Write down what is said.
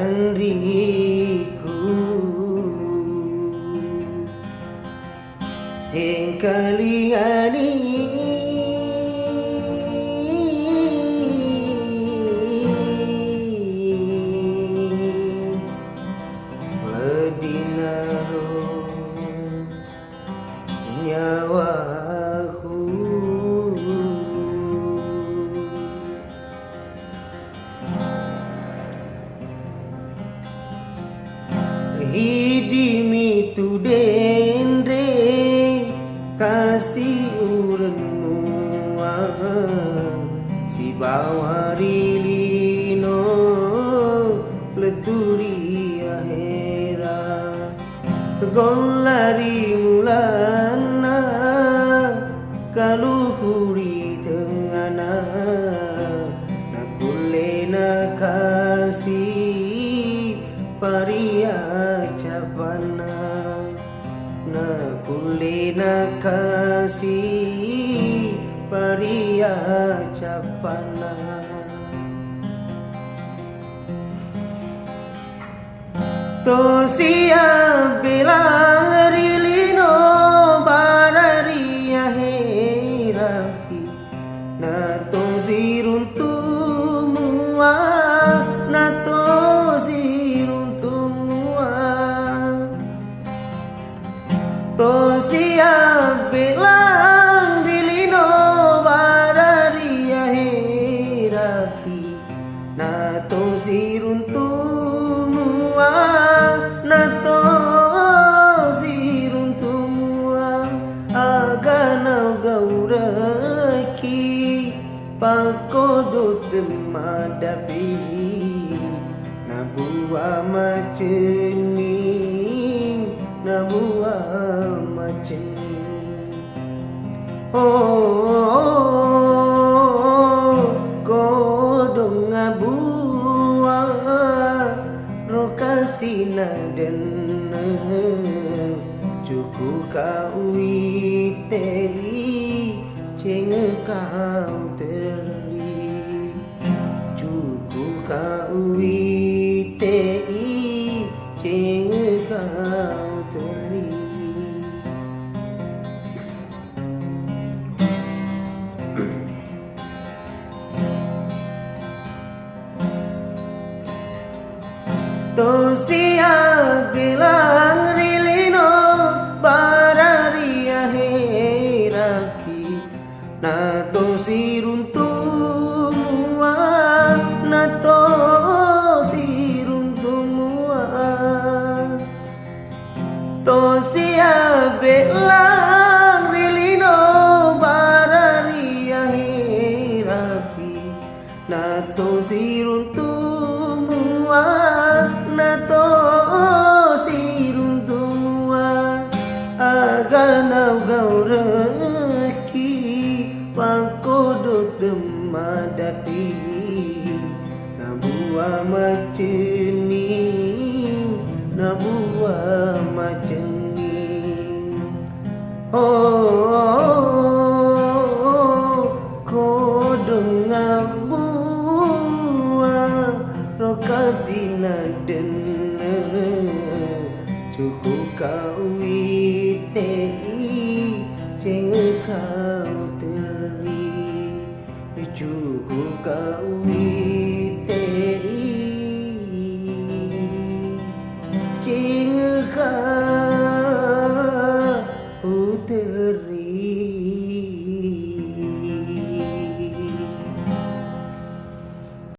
Andriku Tengkaliani Medinaro nyawaku Hidimi tu dendre kasih urenmu si bawarilino leturi ahera golari mulana kaluhuri tengana nakulena kasih paria capana nakulena kasih paria capana tosia bilang rilino bararia heraki na tosirun tumua na tosirun tumua tosia bilang rilino bararia heraki na tosirun tumua nato sirun tumua agana gauraki pakodot madapi nabua maceni nabua maceni kodong abua rokasina dan cuku kau iteri cenge kau teri cuku kau iteri cenge kau teri tosia bilang rilino bararia heraki na tosirun tumua na tosirun tumua tosia bilang rilino bararia heraki na tosirun tumua nato sirun tumua agana gauraki pangkodot demadati nabua maceni nabua maceni kodong abua rokasina den cukup kau